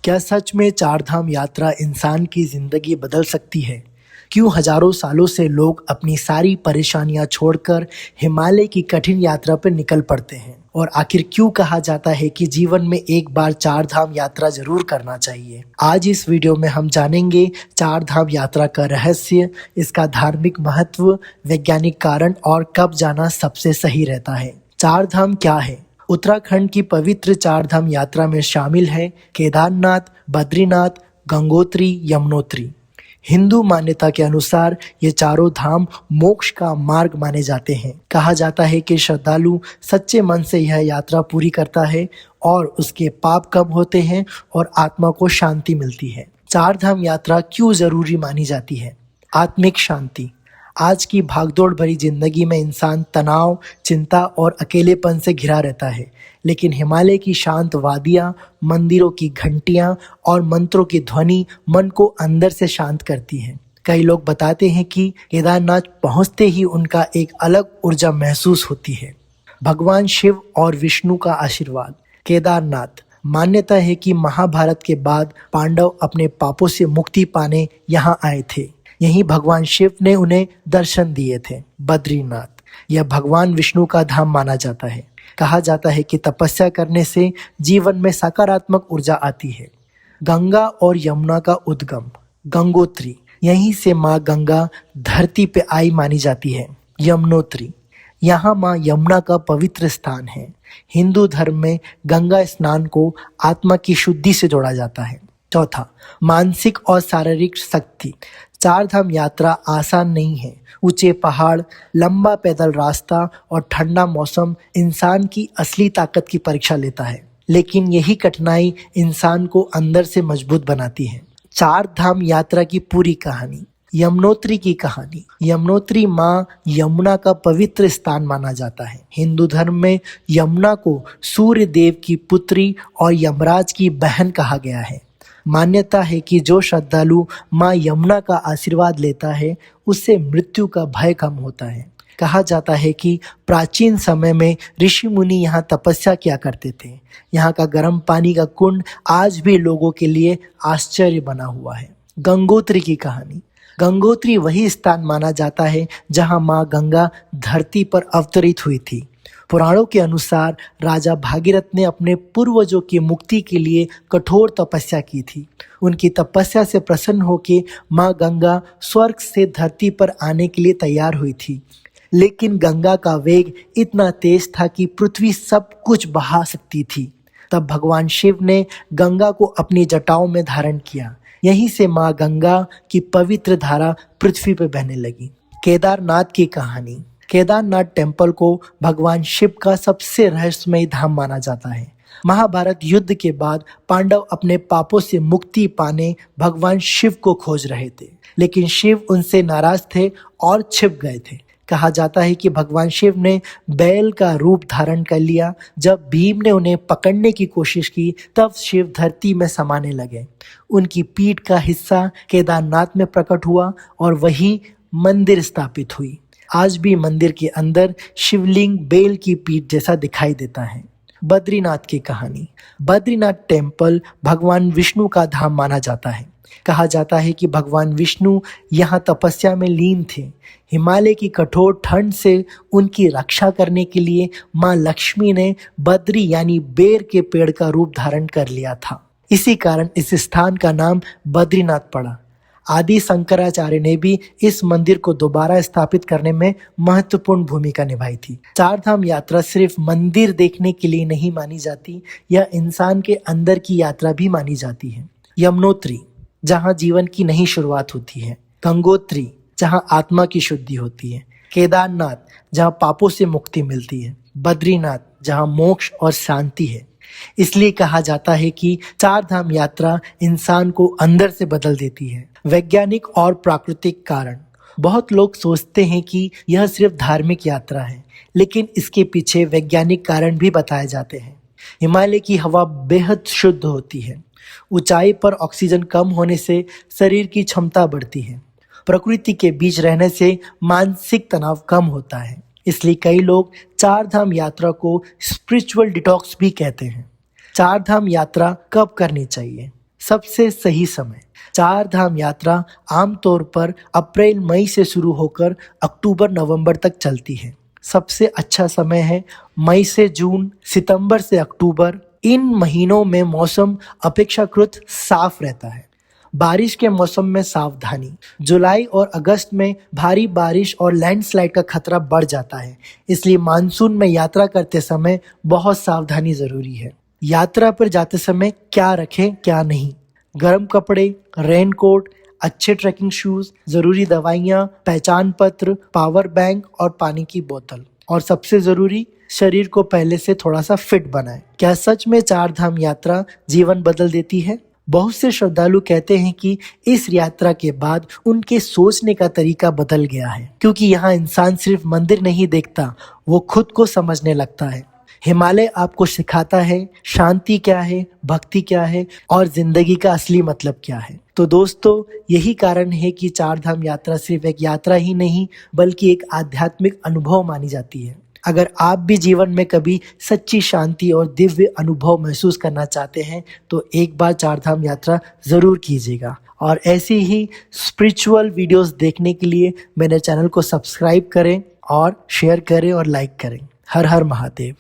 क्या सच में चार धाम यात्रा इंसान की जिंदगी बदल सकती है? क्यों हजारों सालों से लोग अपनी सारी परेशानियां छोड़कर हिमालय की कठिन यात्रा पर निकल पड़ते हैं? और आखिर क्यों कहा जाता है कि जीवन में एक बार चार धाम यात्रा जरूर करना चाहिए? आज इस वीडियो में हम जानेंगे चार धाम यात्रा का रहस्य, इसका धार्मिक महत्व, वैज्ञानिक कारण और कब जाना सबसे सही रहता है। चार धाम क्या है? उत्तराखंड की पवित्र चार धाम यात्रा में शामिल है केदारनाथ, बद्रीनाथ, गंगोत्री, यमुनोत्री। हिंदू मान्यता के अनुसार ये चारों धाम मोक्ष का मार्ग माने जाते हैं। कहा जाता है कि श्रद्धालु सच्चे मन से यह यात्रा पूरी करता है और उसके पाप कम होते हैं और आत्मा को शांति मिलती है। चार धाम यात्रा क्यों जरूरी मानी जाती है? आत्मिक शांति। आज की भागदौड़ भरी जिंदगी में इंसान तनाव, चिंता और अकेलेपन से घिरा रहता है, लेकिन हिमालय की शांत वादियां, मंदिरों की घंटियां और मंत्रों की ध्वनि मन को अंदर से शांत करती हैं। कई लोग बताते हैं कि केदारनाथ पहुंचते ही उनका एक अलग ऊर्जा महसूस होती है। भगवान शिव और विष्णु का आशीर्वाद। केदारनाथ, मान्यता है कि महाभारत के बाद पांडव अपने पापों से मुक्ति पाने यहाँ आए थे। यहीं भगवान शिव ने उन्हें दर्शन दिए थे। बद्रीनाथ, यह भगवान विष्णु का धाम माना जाता है। कहा जाता है कि तपस्या करने से जीवन में सकारात्मक ऊर्जा आती है। गंगा और यमुना का उद्गम। गंगोत्री, यहीं से माँ गंगा धरती पे आई मानी जाती है। यमुनोत्री, यहाँ माँ यमुना का पवित्र स्थान है। हिंदू धर्म में गंगा स्नान को आत्मा की शुद्धि से जोड़ा जाता है। चौथा, मानसिक और शारीरिक शक्ति। चार धाम यात्रा आसान नहीं है। ऊंचे पहाड़, लंबा पैदल रास्ता और ठंडा मौसम इंसान की असली ताकत की परीक्षा लेता है, लेकिन यही कठिनाई इंसान को अंदर से मजबूत बनाती है। चार धाम यात्रा की पूरी कहानी। यमुनोत्री की कहानी। यमुनोत्री माँ यमुना का पवित्र स्थान माना जाता है। हिंदू धर्म में यमुना को सूर्य देव की पुत्री और यमराज की बहन कहा गया है। मान्यता है कि जो श्रद्धालु माँ यमुना का आशीर्वाद लेता है, उससे मृत्यु का भय कम होता है। कहा जाता है कि प्राचीन समय में ऋषि मुनि यहाँ तपस्या किया करते थे। यहाँ का गर्म पानी का कुंड आज भी लोगों के लिए आश्चर्य बना हुआ है। गंगोत्री की कहानी। गंगोत्री वही स्थान माना जाता है जहाँ माँ गंगा धरती पर अवतरित हुई थी। पुराणों के अनुसार राजा भागीरथ ने अपने पूर्वजों की मुक्ति के लिए कठोर तपस्या की थी। उनकी तपस्या से प्रसन्न होकर माँ गंगा स्वर्ग से धरती पर आने के लिए तैयार हुई थी, लेकिन गंगा का वेग इतना तेज था कि पृथ्वी सब कुछ बहा सकती थी। तब भगवान शिव ने गंगा को अपनी जटाओं में धारण किया। यहीं से माँ गंगा की पवित्र धारा पृथ्वी पर बहने लगी। केदारनाथ की कहानी। केदारनाथ टेम्पल को भगवान शिव का सबसे रहस्यमय धाम माना जाता है। महाभारत युद्ध के बाद पांडव अपने पापों से मुक्ति पाने भगवान शिव को खोज रहे थे, लेकिन शिव उनसे नाराज थे और छिप गए थे। कहा जाता है कि भगवान शिव ने बैल का रूप धारण कर लिया। जब भीम ने उन्हें पकड़ने की कोशिश की, तब शिव धरती में समाने लगे। उनकी पीठ का हिस्सा केदारनाथ में प्रकट हुआ और वही मंदिर स्थापित हुई। आज भी मंदिर के अंदर शिवलिंग बेल की पीठ जैसा दिखाई देता है। बद्रीनाथ की कहानी। बद्रीनाथ टेम्पल भगवान विष्णु का धाम माना जाता है। कहा जाता है कि भगवान विष्णु यहाँ तपस्या में लीन थे। हिमालय की कठोर ठंड से उनकी रक्षा करने के लिए माँ लक्ष्मी ने बद्री यानी बेर के पेड़ का रूप धारण कर लिया था। इसी कारण इस स्थान का नाम बद्रीनाथ पड़ा। आदि शंकराचार्य ने भी इस मंदिर को दोबारा स्थापित करने में महत्वपूर्ण भूमिका निभाई थी। चार धाम यात्रा सिर्फ मंदिर देखने के लिए नहीं मानी जाती, यह इंसान के अंदर की यात्रा भी मानी जाती है। यमुनोत्री, जहाँ जीवन की नई शुरुआत होती है। गंगोत्री, जहाँ आत्मा की शुद्धि होती है। केदारनाथ, जहाँ पापों से मुक्ति मिलती है। बद्रीनाथ, जहाँ मोक्ष और शांति है। इसलिए कहा जाता है कि चार धाम यात्रा इंसान को अंदर से बदल देती है। वैज्ञानिक और प्राकृतिक कारण। बहुत लोग सोचते हैं कि यह सिर्फ धार्मिक यात्रा है, लेकिन इसके पीछे वैज्ञानिक कारण भी बताए जाते हैं। हिमालय की हवा बेहद शुद्ध होती है। ऊंचाई पर ऑक्सीजन कम होने से शरीर की क्षमता बढ़ती है। प्रकृति के बीच रहने से मानसिक तनाव कम होता है। इसलिए कई लोग चार धाम यात्रा को स्पिरिचुअल डिटॉक्स भी कहते हैं। चार धाम यात्रा कब करनी चाहिए? सबसे सही समय। चार धाम यात्रा आमतौर पर अप्रैल मई से शुरू होकर अक्टूबर नवंबर तक चलती है। सबसे अच्छा समय है मई से जून, सितंबर से अक्टूबर। इन महीनों में मौसम अपेक्षाकृत साफ रहता है। बारिश के मौसम में सावधानी। जुलाई और अगस्त में भारी बारिश और लैंडस्लाइड का खतरा बढ़ जाता है, इसलिए मानसून में यात्रा करते समय बहुत सावधानी जरूरी है। यात्रा पर जाते समय क्या रखें क्या नहीं। गर्म कपड़े, रेनकोट, अच्छे ट्रैकिंग शूज, जरूरी दवाइयाँ, पहचान पत्र, पावर बैंक और पानी की बोतल। और सबसे जरूरी, शरीर को पहले से थोड़ा सा फिट बनाएं। क्या सच में चार धाम यात्रा जीवन बदल देती है? बहुत से श्रद्धालु कहते हैं कि इस यात्रा के बाद उनके सोचने का तरीका बदल गया है, क्योंकि यहाँ इंसान सिर्फ मंदिर नहीं देखता, वो खुद को समझने लगता है। हिमालय आपको सिखाता है शांति क्या है, भक्ति क्या है और जिंदगी का असली मतलब क्या है। तो दोस्तों, यही कारण है कि चार धाम यात्रा सिर्फ एक यात्रा ही नहीं बल्कि एक आध्यात्मिक अनुभव मानी जाती है। अगर आप भी जीवन में कभी सच्ची शांति और दिव्य अनुभव महसूस करना चाहते हैं तो एक बार चार धाम यात्रा जरूर कीजिएगा। और ऐसी ही स्पिरिचुअल वीडियोस देखने के लिए मेरे चैनल को सब्सक्राइब करें और शेयर करें और लाइक करें। हर हर महादेव।